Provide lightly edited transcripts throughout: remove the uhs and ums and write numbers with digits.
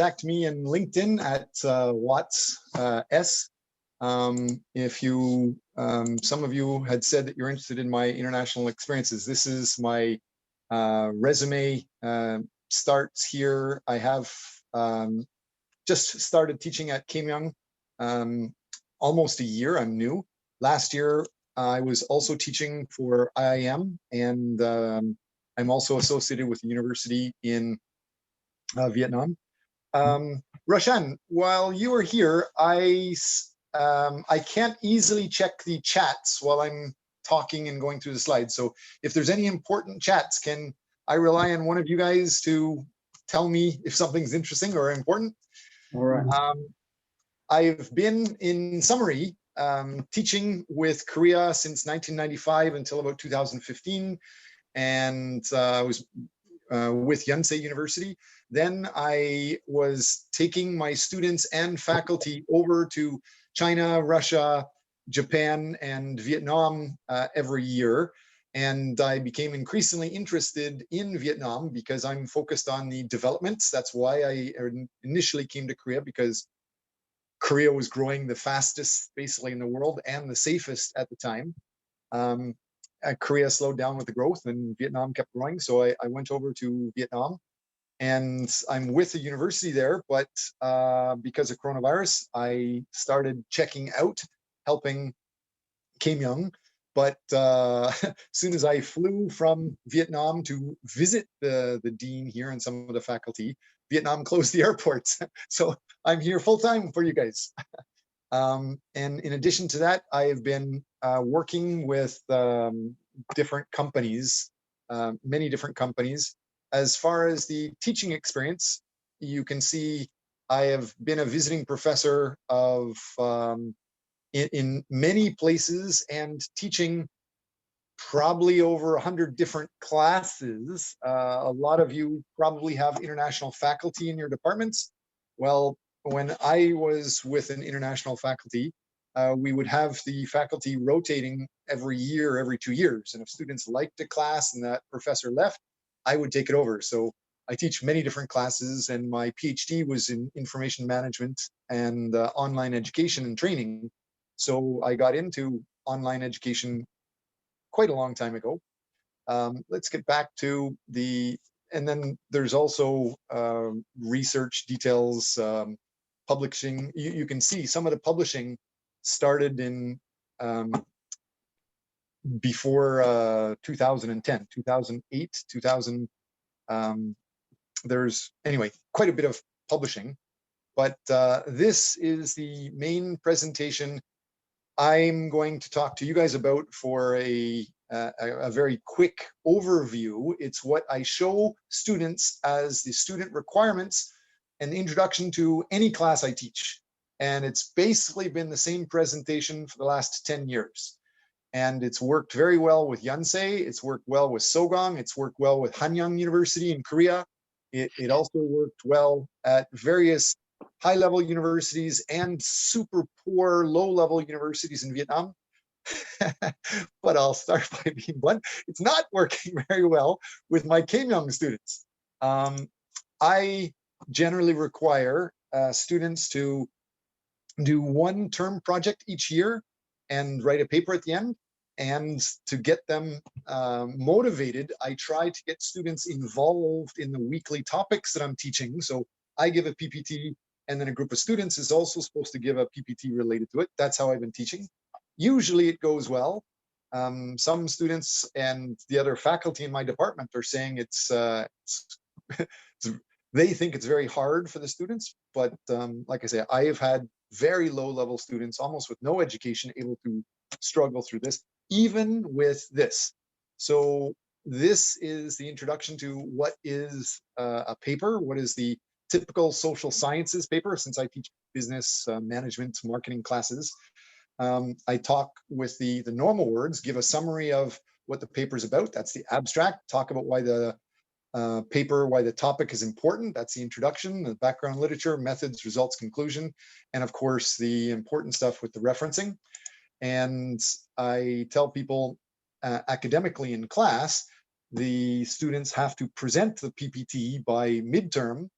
contact me in LinkedIn at Watts S. If you, some of you had said that you're interested in my international experiences. This is my resume. Starts here. I have just started teaching at Keimyung almost a year. I'm new. Last year, I was also teaching for IIM, and I'm also associated with the university in Vietnam. Roshan, while you were here, I can't easily check the chats while I'm talking and going through the slides. So if there's any important chats, can I rely on one of you guys to tell me if something's interesting or important? All right. I've been, in summary, teaching with Korea since 1995 until about 2015, and I was with Yonsei University. Then I was taking my students and faculty over to China, Russia, Japan, and Vietnam every year. And I became increasingly interested in Vietnam because I'm focused on the developments. That's why I initially came to Korea, because Korea was growing the fastest basically in the world and the safest at the time. Korea slowed down with the growth and Vietnam kept growing. So I went over to Vietnam, and I'm with a university there, but because of coronavirus, I started checking out, helping Keimyung. But as soon as I flew from Vietnam to visit the dean here and some of the faculty, Vietnam closed the airports. So I'm here full time for you guys. And in addition to that, I have been working with different companies, many different companies. As far as the teaching experience, you can see I have been a visiting professor of in many places and teaching probably over 100 different classes. A lot of you probably have international faculty in your departments. Well, when I was with an international faculty, we would have the faculty rotating every year, every 2 years. And if students liked a class and that professor left, I would take it over. So I teach many different classes, and my PhD was in information management and online education and training. So I got into online education quite a long time ago. Let's get back to and then there's also research details, publishing. You can see some of the publishing started in before 2010, 2008, 2000. There's, anyway, quite a bit of publishing, but this is the main presentation I'm going to talk to you guys about for a very quick overview. It's what I show students as the student requirements and introduction to any class I teach. And it's basically been the same presentation for the last 10 years. And it's worked very well with Yonsei. It's worked well with Sogong. It's worked well with Hanyang University in Korea. It also worked well at various high-level universities and super poor low-level universities in Vietnam. But I'll start by being blunt. It's not working very well with my Keimyung students. I generally require students to do one term project each year and write a paper at the end. And to get them motivated, I try to get students involved in the weekly topics that I'm teaching. So I give a PPT, and then a group of students is also supposed to give a PPT related to it. That's how I've been teaching. Usually it goes well. Some students and the other faculty in my department are saying they think it's very hard for the students. But like I say, I have had very low-level students, almost with no education, able to struggle through this, even with this. So this is the introduction to what is a paper, what is the typical social sciences paper, since I teach business, management, marketing classes. I talk with the normal words, give a summary of what the paper is about. That's the abstract. Talk about why the paper, why the topic is important. That's the introduction, the background literature, methods, results, conclusion, and of course, the important stuff with the referencing. And I tell people academically in class, the students have to present the PPT by midterm.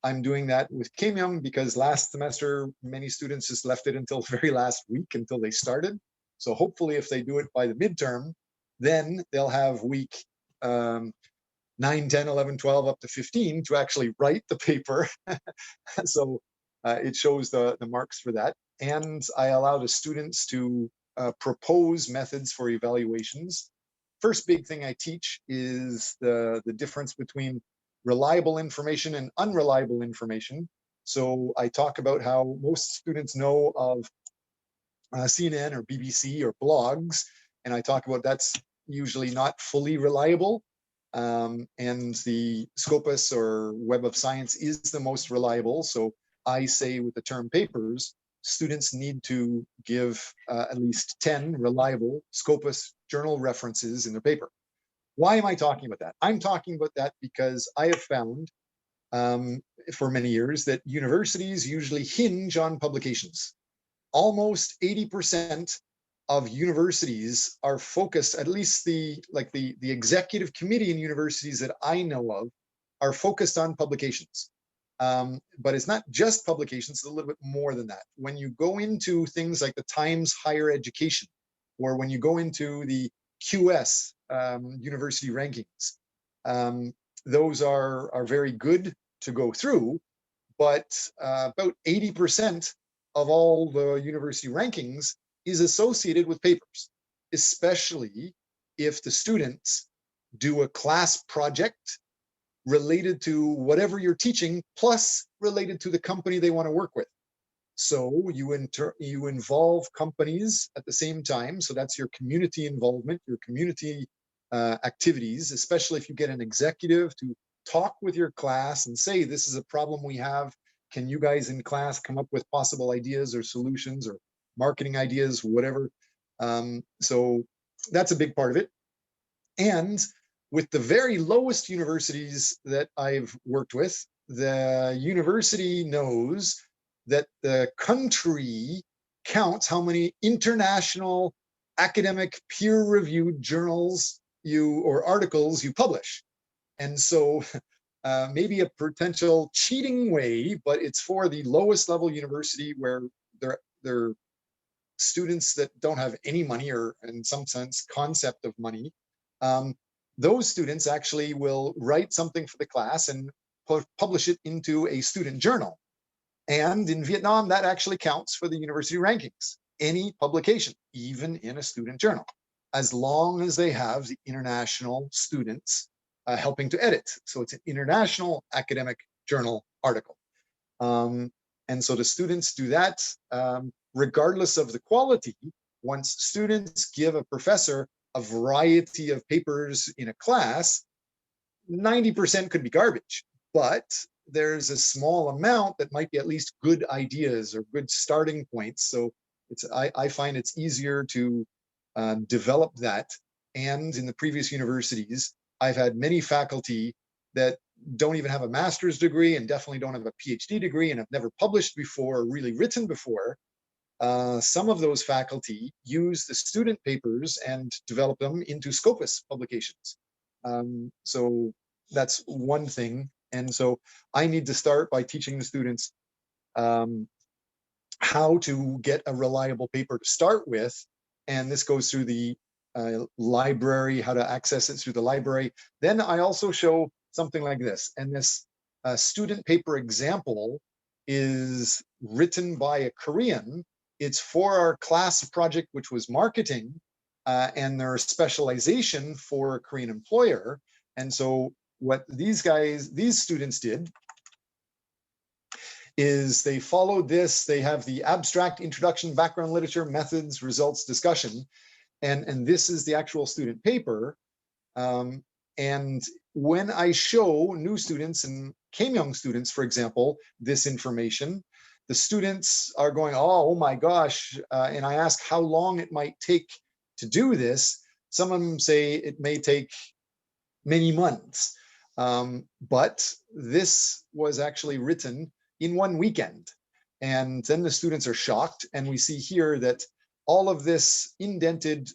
I'm doing that with Keimyung because last semester, many students just left it until the very last week until they started. So hopefully if they do it by the midterm, then they'll have week 9, 10, 11, 12, up to 15 to actually write the paper. So it shows the marks for that. And I allow the students to propose methods for evaluations. First big thing I teach is the difference between reliable information and unreliable information. So I talk about how most students know of CNN or BBC or blogs, and I talk about that's usually not fully reliable. And the Scopus or Web of Science is the most reliable. So I say with the term papers, students need to give at least 10 reliable Scopus journal references in their paper. Why am I talking about that? I'm talking about that because I have found for many years that universities usually hinge on publications. Almost 80% of universities are focused, at least the executive committee in universities that I know of, are focused on publications. But it's not just publications, it's a little bit more than that. When you go into things like the Times Higher Education, or when you go into the QS university rankings, those are very good to go through, but about 80% of all the university rankings is associated with papers, especially if the students do a class project related to whatever you're teaching, plus related to the company they want to work with. So you involve companies at the same time. So that's your community involvement, your community activities, especially if you get an executive to talk with your class and say, this is a problem we have. Can you guys in class come up with possible ideas or solutions or marketing ideas, whatever? So that's a big part of it. And with the very lowest universities that I've worked with, the university knows that the country counts how many international academic peer-reviewed journals or articles you publish. And so maybe a potential cheating way, but it's for the lowest level university where they're students that don't have any money or in some sense concept of money. Those students actually will write something for the class and publish it into a student journal. And in Vietnam, that actually counts for the university rankings, any publication, even in a student journal, as long as they have the international students helping to edit. So it's an international academic journal article. And so the students do that regardless of the quality. Once students give a professor a variety of papers in a class, 90% could be garbage, but there's a small amount that might be at least good ideas or good starting points. So I find it's easier to develop that. And in the previous universities, I've had many faculty that don't even have a master's degree and definitely don't have a PhD degree and have never published before or really written before. Some of those faculty use the student papers and develop them into Scopus publications. So that's one thing. And so I need to start by teaching the students how to get a reliable paper to start with. And this goes through the library, how to access it through the library. Then I also show something like this. And this student paper example is written by a Korean. It's for our class project, which was marketing and their specialization for a Korean employer. And so what these students did is they followed this. They have the abstract, introduction, background literature, methods, results, discussion. And this is the actual student paper. And when I show new students and Keimyung students, for example, this information, the students are going, oh my gosh. And I ask how long it might take to do this. Some of them say it may take many months. But this was actually written in one weekend. And then the students are shocked. And we see here that all of this indented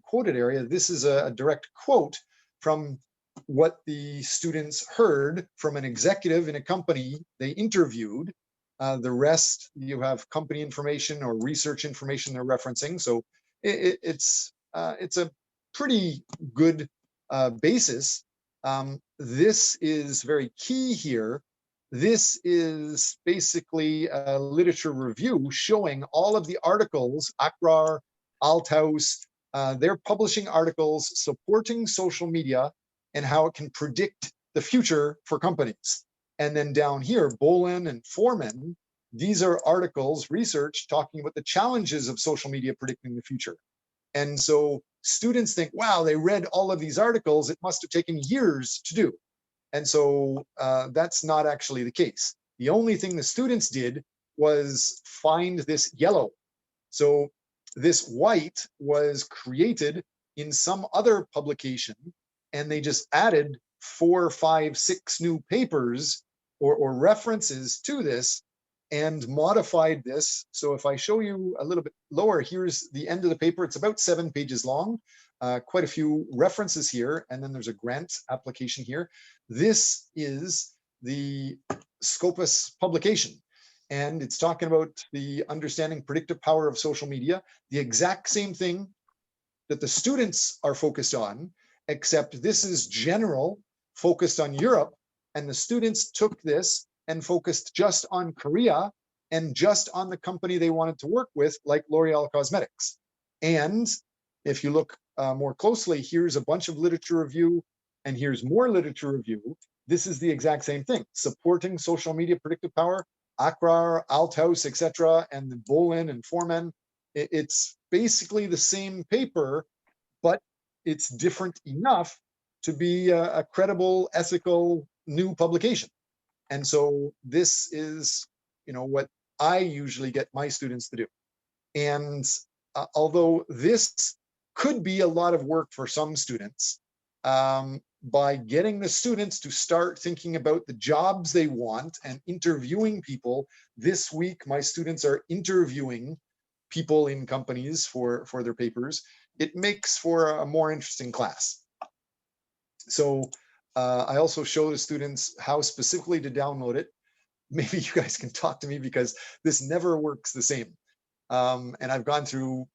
quoted area, this is a direct quote from what the students heard from an executive in a company they interviewed. The rest, you have company information or research information they're referencing. So it's a pretty good basis. This is very key here. This is basically a literature review showing all of the articles, Akrar, Althaus, they're publishing articles supporting social media and how it can predict the future for companies. And then down here, Bolin and Foreman, these are articles, research talking about the challenges of social media predicting the future. And so students think, wow, they read all of these articles, it must have taken years to do. And so that's not actually the case. The only thing the students did was find this yellow. So this white was created in some other publication, and they just added 4, 5, 6 new papers or references to this and modified this. So if I show you a little bit lower, here's the end of the paper. It's about 7 pages long, quite a few references here, and then there's a grant application here. This is the Scopus publication, and it's talking about the understanding predictive power of social media, the exact same thing that the students are focused on, except this is general, focused on Europe, and the students took this and focused just on Korea and just on the company they wanted to work with, like L'Oreal Cosmetics. And if you look more closely, here's a bunch of literature review, and here's more literature review. This is the exact same thing, supporting social media predictive power, Akrar, Althaus, etc., and the Bolin and Foreman. It's basically the same paper, but it's different enough to be a credible, ethical, new publication. And so this is, what I usually get my students to do. And although this could be a lot of work for some students, by getting the students to start thinking about the jobs they want and interviewing people, this week my students are interviewing people in companies for their papers. It makes for a more interesting class. So I also show the students how specifically to download it. Maybe you guys can talk to me because this never works the same. And I've gone through,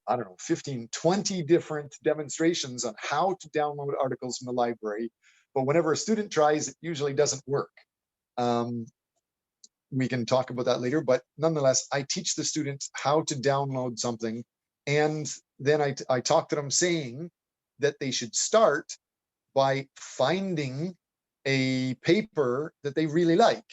I don't know, 15, 20 different demonstrations on how to download articles from the library. But whenever a student tries, it usually doesn't work. We can talk about that later, but nonetheless, I teach the students how to download something. And then I talk to them saying that they should start by finding a paper that they really like,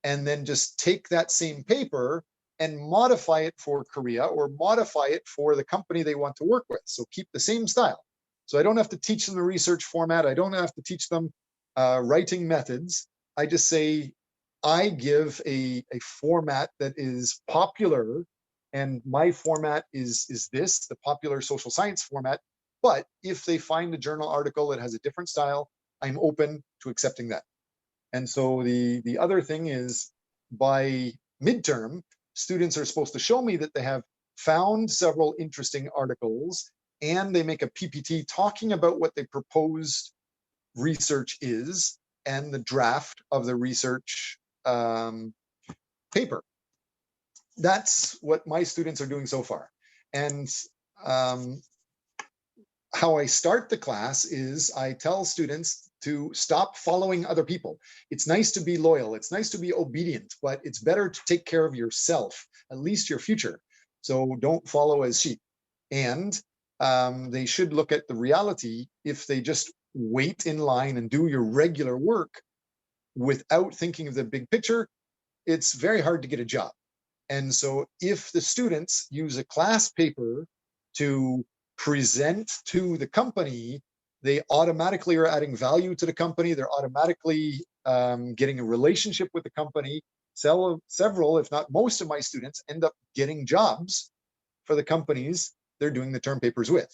and then just take that same paper and modify it for Korea or modify it for the company they want to work with. So keep the same style. So I don't have to teach them the research format. I don't have to teach them writing methods. I just say, I give a format that is popular, and my format is this, the popular social science format. But if they find a journal article that has a different style, I'm open to accepting that. And so the other thing is, by midterm, students are supposed to show me that they have found several interesting articles, and they make a PPT talking about what the proposed research is and the draft of the research paper. That's what my students are doing so far. And how I start the class is I tell students to stop following other people. It's nice to be loyal, it's nice to be obedient, but it's better to take care of yourself, at least your future. So don't follow as sheep. And they should look at the reality. If they just wait in line and do your regular work without thinking of the big picture, it's very hard to get a job. And so if the students use a class paper to present to the company, they automatically are adding value to the company. They're automatically getting a relationship with the company. Several, if not most of my students end up getting jobs for the companies they're doing the term papers with.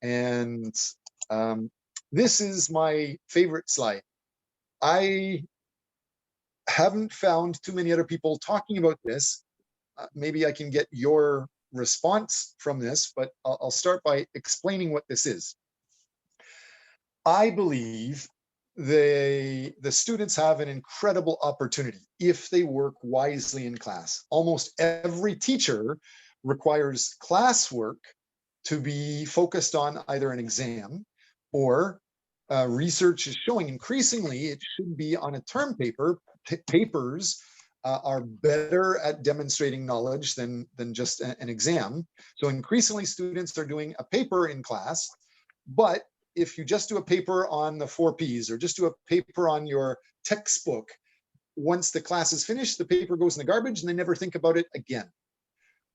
And this is my favorite slide. I haven't found too many other people talking about this. Maybe I can get your response from this, but I'll start by explaining what this is. I believe the students have an incredible opportunity if they work wisely in class. Almost every teacher requires classwork to be focused on either an exam or research is showing increasingly it should be on a term paper. Papers are better at demonstrating knowledge than just an exam. So increasingly students are doing a paper in class, but if you just do a paper on the 4Ps or just do a paper on your textbook, once the class is finished, the paper goes in the garbage and they never think about it again.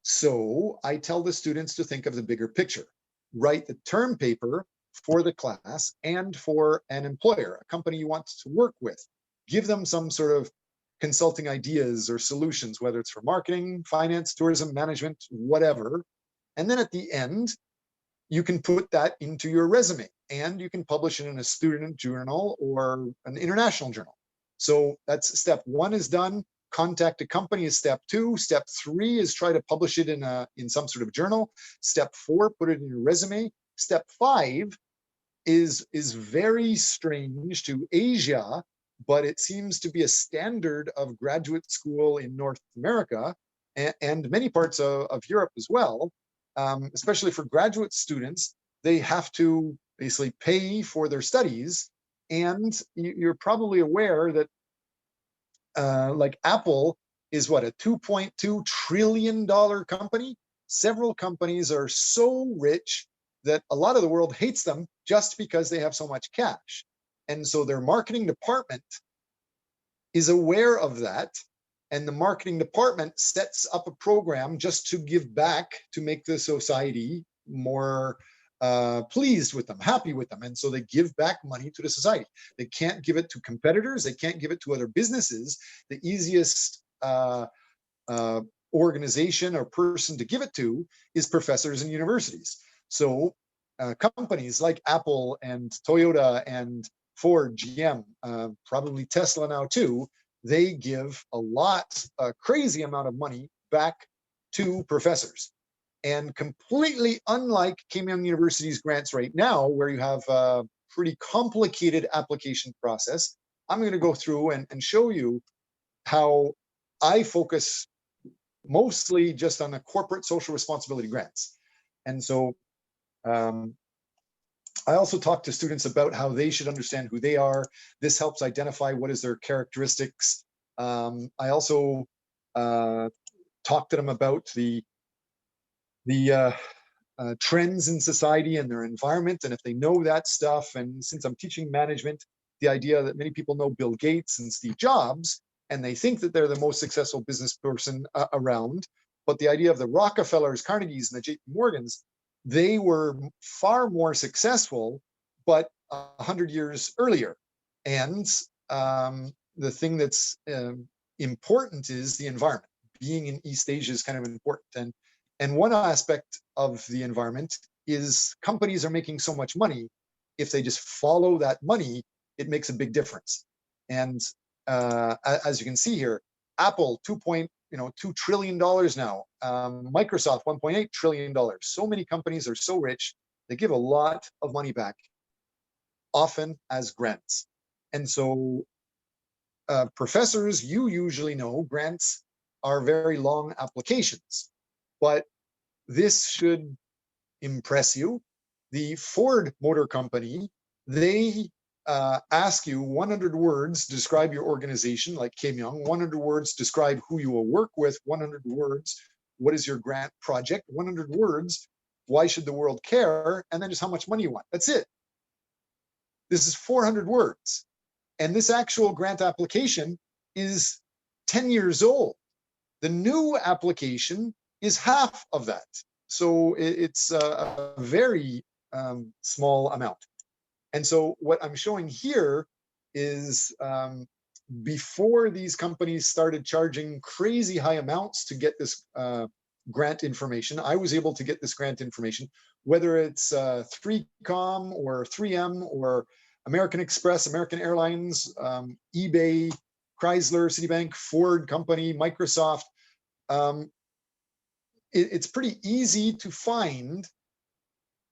So I tell the students to think of the bigger picture. Write the term paper for the class and for an employer, a company you want to work with. Give them some sort of consulting ideas or solutions, whether it's for marketing, finance, tourism, management, whatever. And then at the end, you can put that into your resume and you can publish it in a student journal or an international journal. So that's step one is done. Contact a company is step two. Step three is try to publish it in some sort of journal. Step four, put it in your resume. Step five is very strange to Asia, but it seems to be a standard of graduate school in North America and many parts of Europe as well. Especially for graduate students, they have to basically pay for their studies. And you're probably aware that like Apple is what, a $2.2 trillion company? Several companies are so rich that a lot of the world hates them just because they have so much cash. And so their marketing department is aware of that. And the marketing department sets up a program just to give back to make the society more pleased with them, happy with them. And so they give back money to the society. They can't give it to competitors. They can't give it to other businesses. The easiest organization or person to give it to is professors and universities. So companies like Apple and Toyota and Ford, GM, probably Tesla now too, they give a crazy amount of money back to professors. And completely unlike Kim Young University's grants right now, where you have a pretty complicated application process, I'm going to go through and show you how I focus mostly just on the corporate social responsibility grants. And so I also talk to students about how they should understand who they are. This helps identify what is their characteristics. I also talk to them about the trends in society and their environment, and if they know that stuff. And since I'm teaching management, the idea that many people know Bill Gates and Steve Jobs, and they think that they're the most successful business person around, but the idea of the Rockefellers, Carnegies, and the JP Morgans, they were far more successful, but 100 years earlier. And the thing that's important is the environment. Being in East Asia is kind of important. And one aspect of the environment is companies are making so much money. If they just follow that money, it makes a big difference. And as you can see here, Apple, $2 trillion now. Microsoft, $1.8 trillion. So many companies are so rich, they give a lot of money back, often as grants. And so professors, you usually know grants are very long applications, but this should impress you. The Ford Motor Company, they ask you 100 words, describe your organization, like Kim Young, 100 words, describe who you will work with, 100 words, what is your grant project, 100 words, why should the world care, and then just how much money you want. That's it. This is 400 words. And this actual grant application is 10 years old. The new application is half of that. So it's a very small amount. And so what I'm showing here is before these companies started charging crazy high amounts to get this grant information, I was able to get this grant information, whether it's 3Com or 3M or American Express, American Airlines, eBay, Chrysler, Citibank, Ford Company, Microsoft. It's pretty easy to find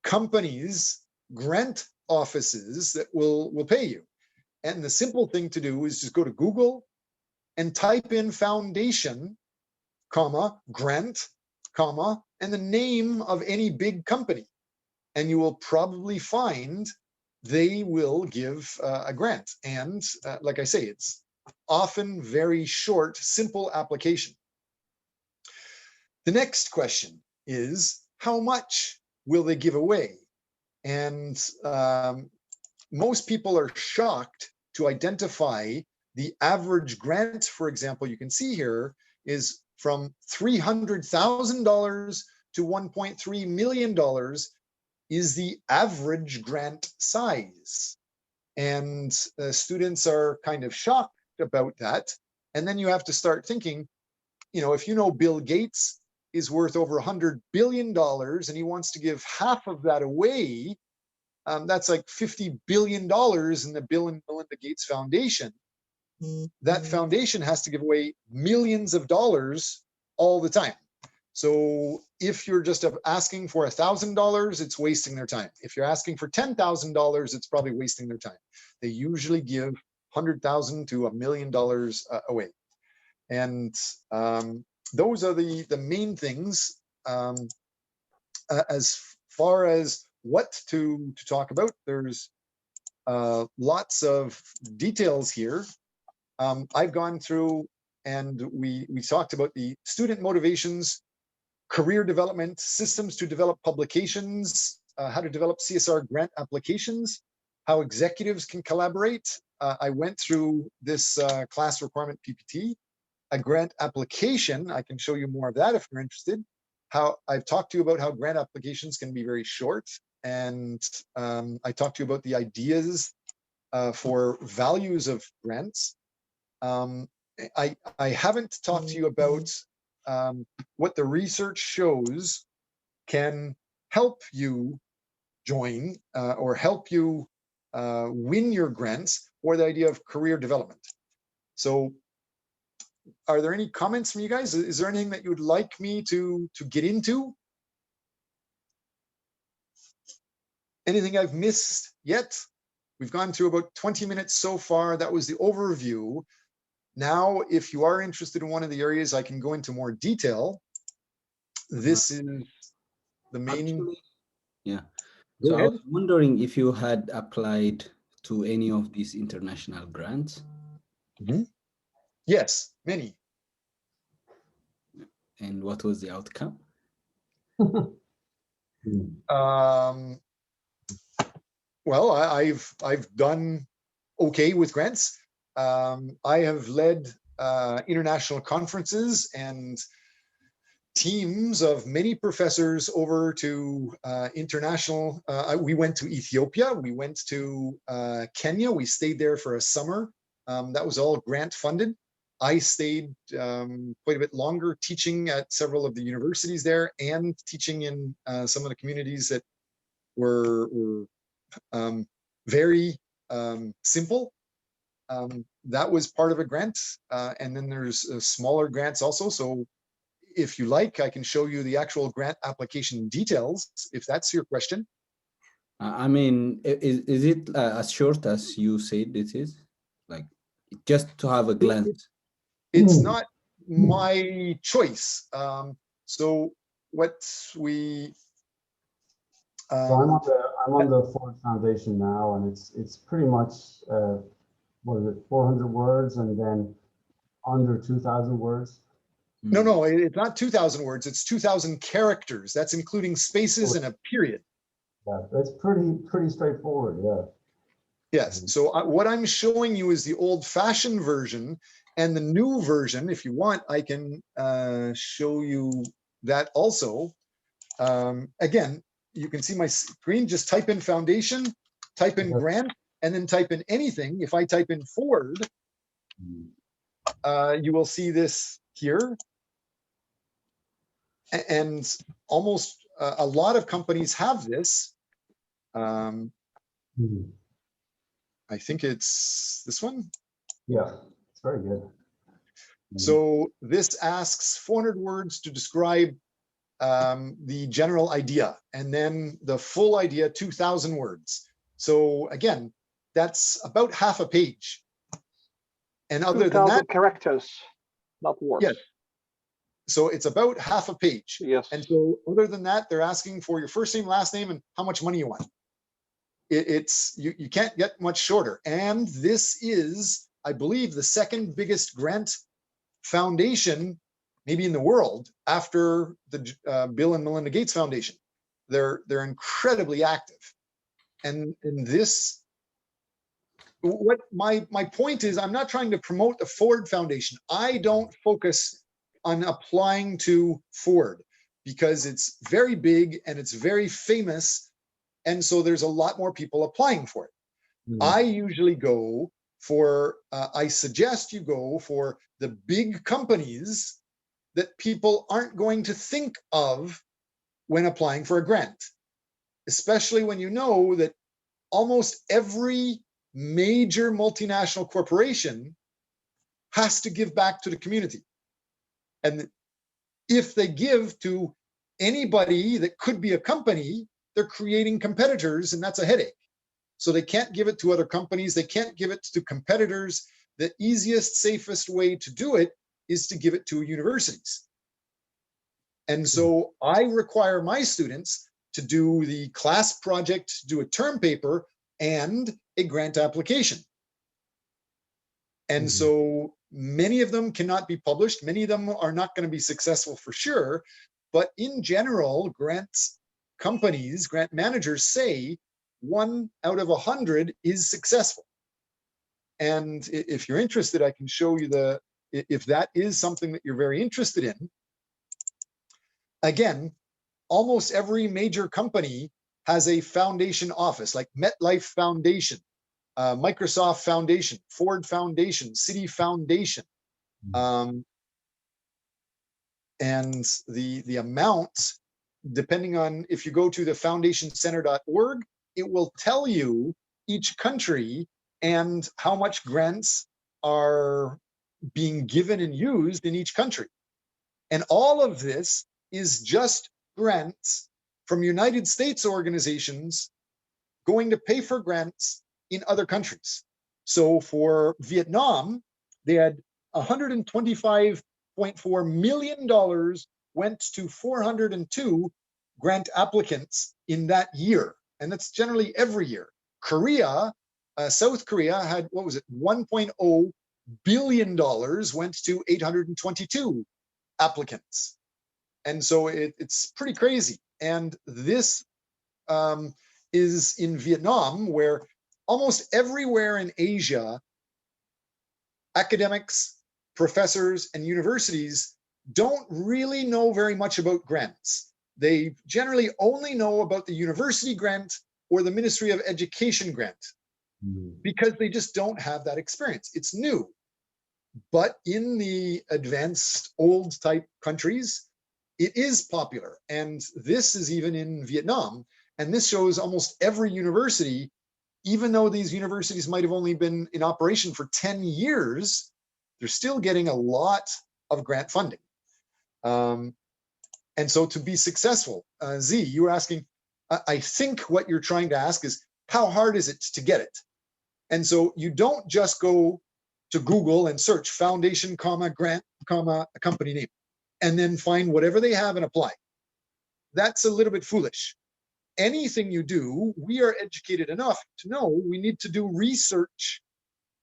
companies, grant offices that will pay you. And the simple thing to do is just go to Google and type in foundation, comma, grant, comma, and the name of any big company. And you will probably find they will give a grant. And like I say, it's often very short, simple application. The next question is, how much will they give away? And most people are shocked to identify the average grant, for example, you can see here, is from $300,000 to $1.3 million is the average grant size. And students are kind of shocked about that. And then you have to start thinking, if you know Bill Gates is worth over $100 billion and he wants to give half of that away, that's like $50 billion in the Bill and Melinda Gates Foundation. That foundation has to give away millions of dollars all the time. So if you're just asking for $1,000, it's wasting their time. If you're asking for $10,000, it's probably wasting their time. They usually give $100,000 to $1 million away. And those are the main things as far as what to talk about. There's lots of details here. I've gone through and we talked about the student motivations, career development, systems to develop publications, how to develop CSR grant applications, how executives can collaborate. I went through this class requirement PPT, a grant application. I can show you more of that if you're interested. How I've talked to you about how grant applications can be very short. And I talked to you about the ideas for values of grants. I haven't talked to you about what the research shows can help you join or help you win your grants, or the idea of career development. So are there any comments from you guys? Is there anything that you would like me to get into? Anything I've missed yet? We've gone through about 20 minutes so far. That was the overview. Now, if you are interested in one of the areas, I can go into more detail. This is the main. Actually, yeah. So I was wondering if you had applied to any of these international grants. Mm-hmm. Yes, many. And what was the outcome? Well, I've done okay with grants. I have led international conferences and teams of many professors over to international. We went to Ethiopia, we went to Kenya, we stayed there for a summer. That was all grant funded. I stayed quite a bit longer teaching at several of the universities there and teaching in some of the communities that were very simple. That was part of a grant. And then there's smaller grants also. So if you like, I can show you the actual grant application details, if that's your question. I mean, is it as short as you said it is? Like, just to have a glance? It's not my choice. So what we... So I'm on the Ford Foundation now, and it's pretty much, what is it, 400 words and then under 2,000 words? No, it's not 2,000 words. It's 2,000 characters. That's including spaces and a period. Yeah, that's pretty straightforward. Yeah. Yes. So what I'm showing you is the old-fashioned version, and the new version. If you want, I can show you that also. Again, you can see my screen. Just type in foundation, type in grant, and then type in anything. If I type in Ford, you will see this here. And almost a lot of companies have this. I think it's this one. Yeah, it's very good. So this asks 400 words to describe the general idea, and then the full idea, 2,000 words. So again, that's about half a page. And other than 2,000 that, characters, not words. yes. So it's about half a page. Yes. And so other than that, they're asking for your first name, last name, and how much money you want. You can't get much shorter. And this is, I believe, the second biggest grant foundation, maybe in the world, after the Bill and Melinda Gates Foundation. They're incredibly active. And this, what my point is, I'm not trying to promote the Ford Foundation. I don't focus on applying to Ford because it's very big and it's very famous. And so there's a lot more people applying for it. I usually go for, I suggest you go for the big companies that people aren't going to think of when applying for a grant, especially when you know that almost every major multinational corporation has to give back to the community. And if they give to anybody that could be a company, they're creating competitors, and that's a headache. So they can't give it to other companies. They can't give it to competitors. The easiest, safest way to do it is to give it to universities. And so I require my students to do the class project, do a term paper, and a grant application. And so many of them cannot be published. Many of them are not going to be successful for sure. But in general, grants companies, grant managers say 1 out of 100 is successful. And if you're interested, I can show you if that is something that you're very interested in. Again, almost every major company has a foundation office, like MetLife Foundation, Microsoft Foundation, Ford Foundation, Citi Foundation. And the amount, depending on, if you go to the foundationcenter.org, it will tell you each country and how much grants are being given and used in each country. And all of this is just grants from United States organizations going to pay for grants in other countries. So for Vietnam, they had $125.4 million went to 402 grant applicants in that year. And that's generally every year. Korea, South Korea had, what was it, $1.0 billion went to 822 applicants. And so it's pretty crazy. And this is in Vietnam, where almost everywhere in Asia, academics, professors, and universities don't really know very much about grants. They generally only know about the university grant or the Ministry of Education grant because they just don't have that experience. It's new. But in the advanced old type countries, it is popular. And this is even in Vietnam. And this shows almost every university, even though these universities might have only been in operation for 10 years, they're still getting a lot of grant funding. And so to be successful, Z, you were asking, I think what you're trying to ask is, how hard is it to get it? And so you don't just go to Google and search foundation, grant, a company name, and then find whatever they have and apply. That's a little bit foolish. Anything you do, we are educated enough to know we need to do research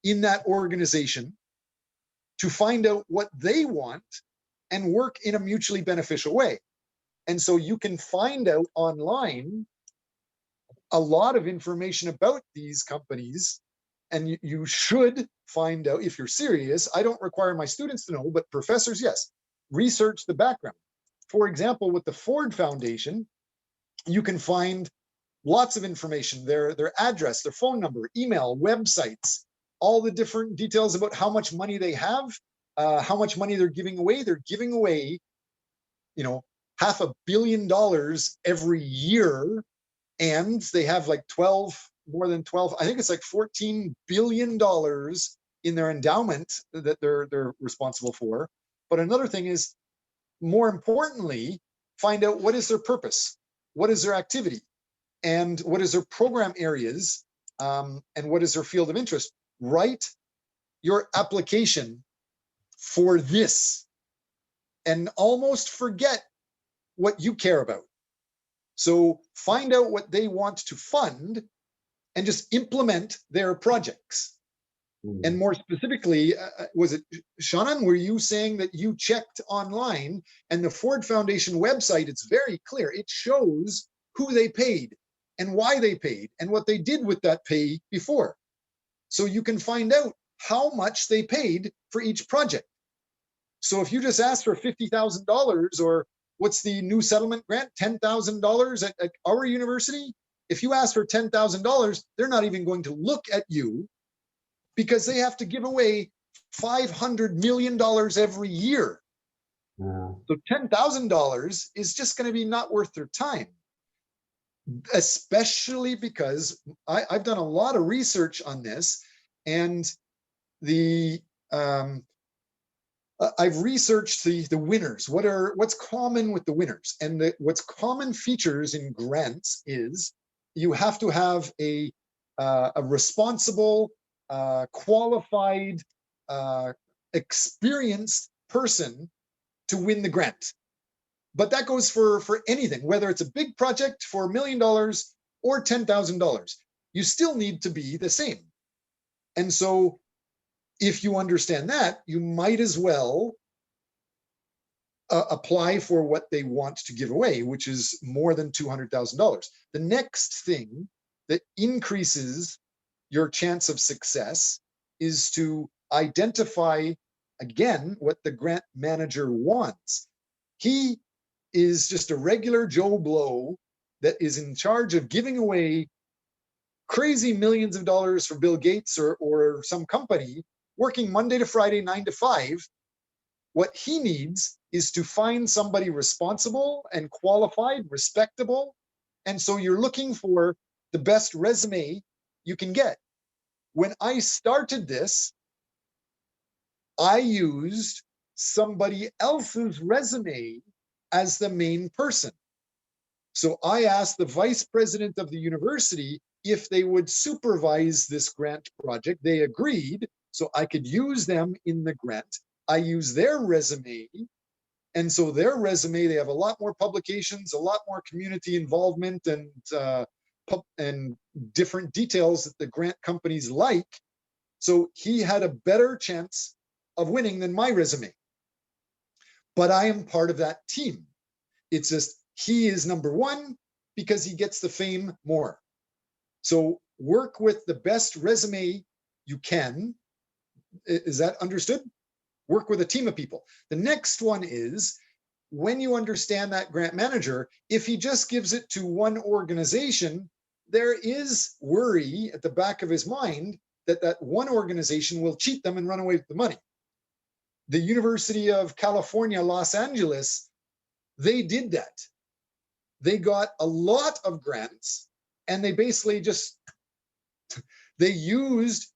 in that organization to find out what they want and work in a mutually beneficial way. And so you can find out online a lot of information about these companies, and you should find out, if you're serious. I don't require my students to know, but professors, yes, research the background. For example, with the Ford Foundation, you can find lots of information, their address, their phone number, email, websites, all the different details about how much money they have, how much money they're giving away. They're giving away, $500 million every year, and they have like more than 12, I think it's like $14 billion in their endowment that they're responsible for. But another thing is, more importantly, find out what is their purpose, what is their activity. and what is their program areas, and what is their field of interest. Write your application for this and almost forget what you care about. So find out what they want to fund and just implement their projects. And more specifically, was it Shannon, were you saying that you checked online and the Ford Foundation website, it's very clear. It shows who they paid and why they paid and what they did with that pay before. So you can find out how much they paid for each project. So if you just ask for $50,000, or what's the new settlement grant, $10,000 at our university, if you ask for $10,000, they're not even going to look at you, because they have to give away $500 million every year. Yeah. So $10,000 is just going to be not worth their time, especially because I've done a lot of research on this, and I've researched the winners. What's common with the winners, and what's common features in grants is you have to have a responsible, qualified, experienced person to win the grant. But that goes for anything, whether it's a big project for $1 million or $10,000. You still need to be the same. And so if you understand that, you might as well apply for what they want to give away, which is more than $200,000. The next thing that increases your chance of success is to identify, again, what the grant manager wants. He is just a regular Joe Blow that is in charge of giving away crazy millions of dollars for Bill Gates or some company, working Monday to Friday, 9 to 5. What he needs is to find somebody responsible and qualified, respectable. And so you're looking for the best resume you can get. When I started this, I used somebody else's resume as the main person. So I asked the vice president of the university if they would supervise this grant project. They agreed, so I could use them in the grant. I use their resume. And so their resume, they have a lot more publications, a lot more community involvement, and different details that the grant companies like. So he had a better chance of winning than my resume. But I am part of that team. It's just he is number one because he gets the fame more. So work with the best resume you can. Is that understood? Work with a team of people. The next one is, when you understand that grant manager, if he just gives it to one organization, there is worry at the back of his mind that that one organization will cheat them and run away with the money. The University of California, Los Angeles, they did that. They got a lot of grants, and they basically they used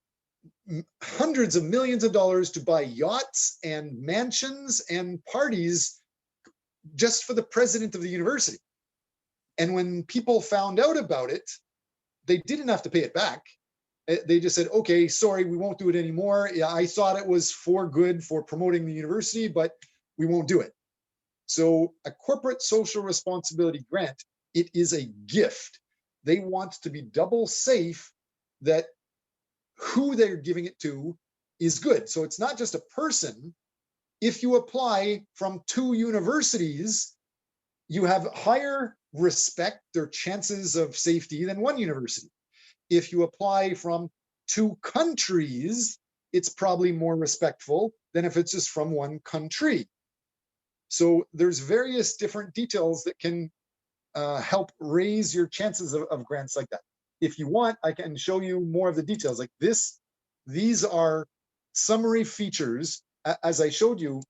hundreds of millions of dollars to buy yachts and mansions and parties just for the president of the university. And when people found out about it, they didn't have to pay it back. They just said, okay, sorry, we won't do it anymore. Yeah, I thought it was for good for promoting the university, but we won't do it. So a corporate social responsibility grant, it is a gift. They want to be double safe that who they're giving it to is good. So it's not just a person. If you apply from 2 universities, you have higher respect or chances of safety than 1 university. If you apply from 2 countries, it's probably more respectful than if it's just from 1 country. So there's various different details that can help raise your chances of grants like that. If you want, I can show you more of the details like this. These are summary features. As I showed you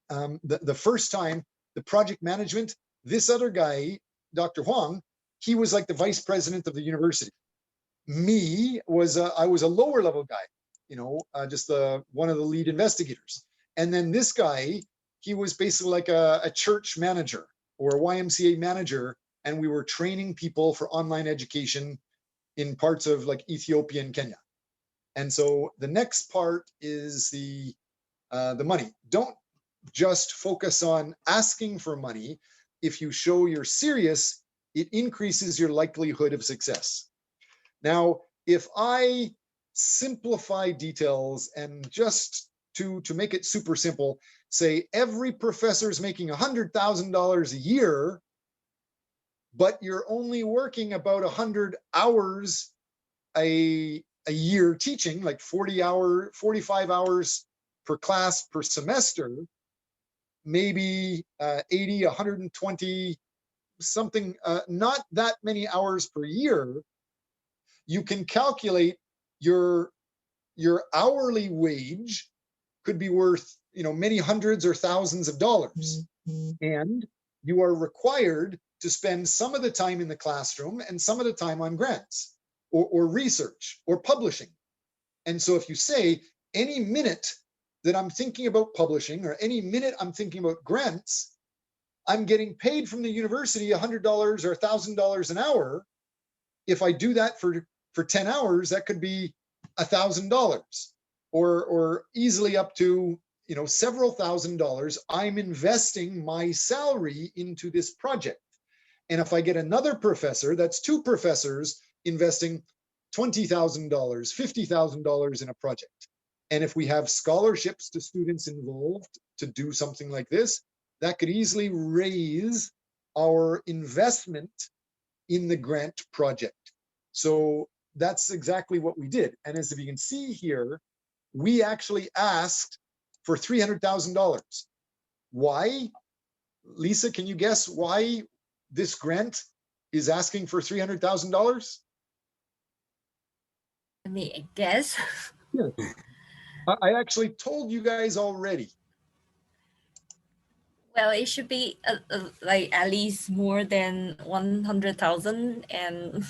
the first time, the project management, this other guy, Dr. Huang, he was like the vice president of the university. Me was I was a lower level guy, just one of the lead investigators. And then this guy, he was basically like a church manager or a YMCA manager and we were training people for online education in parts of like Ethiopia and Kenya. And so the next part is the money. Don't just focus on asking for money. If you show you're serious, it increases your likelihood of success. Now, if I simplify details and just to make it super simple, say every professor is making $100,000 a year, but you're only working about 100 hours a year teaching, like 45 hours per class per semester, maybe 80, 120, something, not that many hours per year, you can calculate your hourly wage could be worth, many hundreds or thousands of dollars. And you are required to spend some of the time in the classroom and some of the time on grants or research or publishing. And so if you say any minute that I'm thinking about publishing or any minute I'm thinking about grants, I'm getting paid from the university $100 or $1,000 an hour. If I do that for 10 hours, that could be $1,000 or easily up to several $1,000s. I'm investing my salary into this project. And if I get another professor, that's two professors investing $20,000, $50,000 in a project. And if we have scholarships to students involved to do something like this, that could easily raise our investment in the grant project. So that's exactly what we did. And as if you can see here, we actually asked for $300,000. Why? Lisa, can you guess why this grant is asking for $300,000? Let me guess. Yeah. I actually told you guys already. Well, it should be like at least more than 100,000, and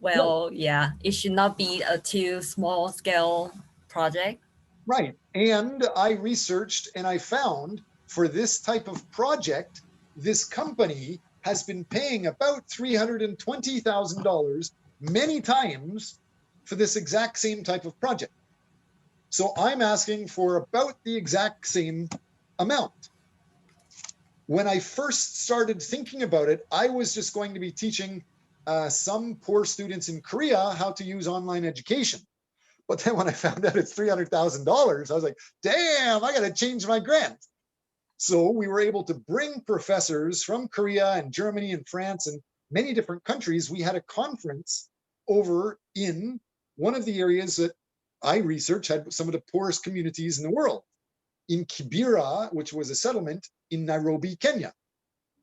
well, yeah, it should not be a too small scale project. Right. And I researched and I found for this type of project, this company has been paying about $320,000 many times for this exact same type of project. So I'm asking for about the exact same amount. When I first started thinking about it, I was just going to be teaching some poor students in Korea how to use online education. But then when I found out it's $300,000, I was like, damn, I got to change my grant. So we were able to bring professors from Korea and Germany and France and many different countries. We had a conference over in one of the areas that I researched had some of the poorest communities in the world, in Kibera, which was a settlement in Nairobi, Kenya.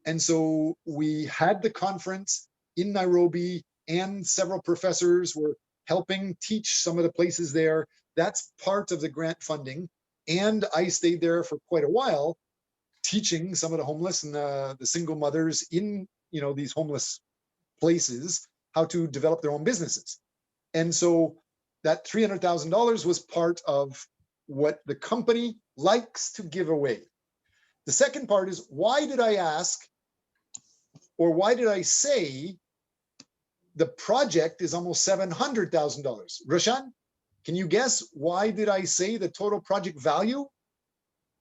And so we had the conference in Nairobi, and several professors were helping teach some of the places there. That's part of the grant funding. And I stayed there for quite a while, teaching some of the homeless and the single mothers in these homeless places how to develop their own businesses. And so that $300,000 was part of what the company likes to give away. The second part is, why did I ask, or why did I say the project is almost $700,000? Roshan, can you guess why did I say the total project value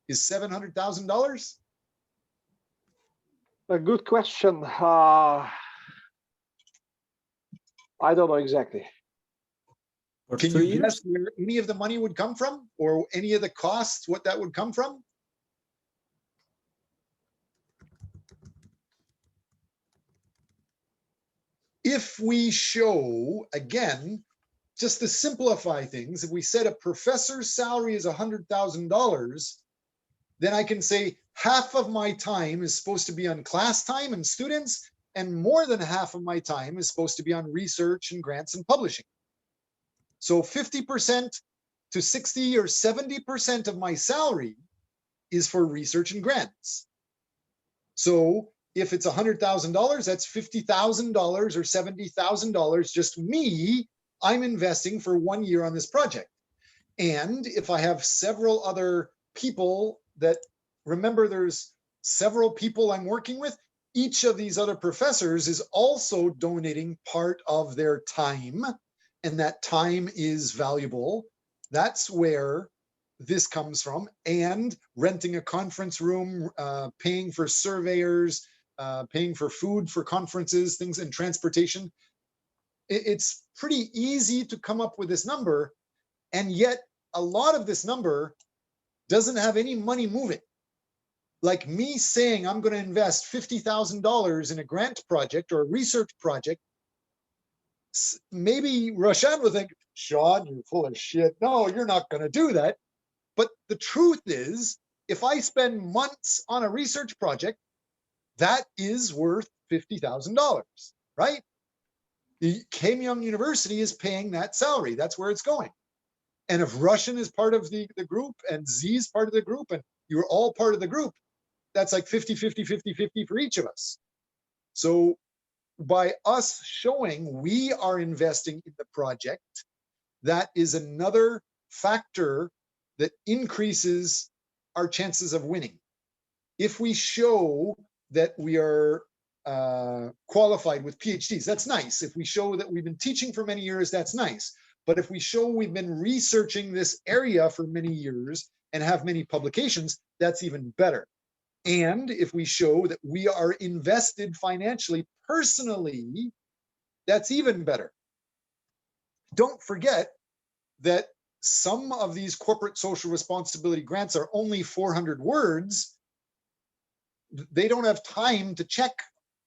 is $700,000? A good question. I don't know exactly. For Can 2 you years? guess where any of the money would come from, or any of the costs, what that would come from? If we show, again, just to simplify things, if we said a professor's salary is $100,000, then I can say half of my time is supposed to be on class time and students, and more than half of my time is supposed to be on research and grants and publishing. So 50% to 60 or 70% of my salary is for research and grants. So if it's $100,000, that's $50,000 or $70,000, just me, I'm investing for 1 year on this project. And if I have several other people that, remember, there's several people I'm working with, each of these other professors is also donating part of their time, and that time is valuable. That's where this comes from. And renting a conference room, paying for surveyors, paying for food for conferences, things, and transportation. It's pretty easy to come up with this number, and yet a lot of this number doesn't have any money moving. Like me saying I'm going to invest $50,000 in a grant project or a research project, maybe Roshan will think, Sean, you're full of shit. No, you're not going to do that. But the truth is, if I spend months on a research project, that is worth $50,000, right? The Keimyung University is paying that salary. That's where it's going. And if Russian is part of the group and Z is part of the group and you're all part of the group, that's like 50, 50, 50, 50 for each of us. So by us showing we are investing in the project, that is another factor that increases our chances of winning. If we show that we are qualified with PhDs, that's nice. If we show that we've been teaching for many years, that's nice. But if we show we've been researching this area for many years and have many publications, that's even better. And if we show that we are invested financially, personally, that's even better. Don't forget that some of these corporate social responsibility grants are only 400 words. They don't have time to check,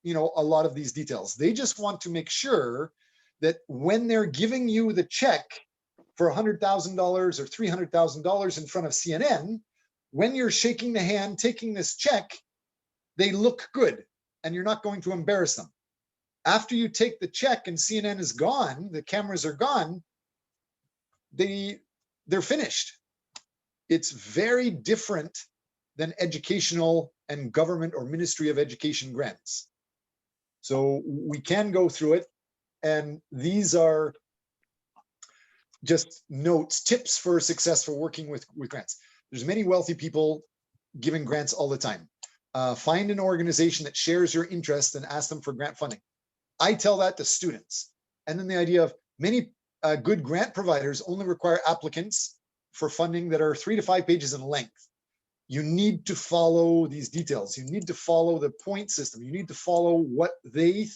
a lot of these details. They just want to make sure that when they're giving you the check for $100,000 or $300,000 in front of CNN, when you're shaking the hand, taking this check, they look good and you're not going to embarrass them. After you take the check and CNN is gone, the cameras are gone, they're finished. It's very different than educational and government or Ministry of Education grants. So we can go through it. And these are just notes, tips for successful working with grants. There's many wealthy people giving grants all the time. Find an organization that shares your interest and ask them for grant funding. I tell that to students. And then the idea of many good grant providers only require applicants for funding that are 3 to 5 pages in length. You need to follow these details. You need to follow the point system. You need to follow what they think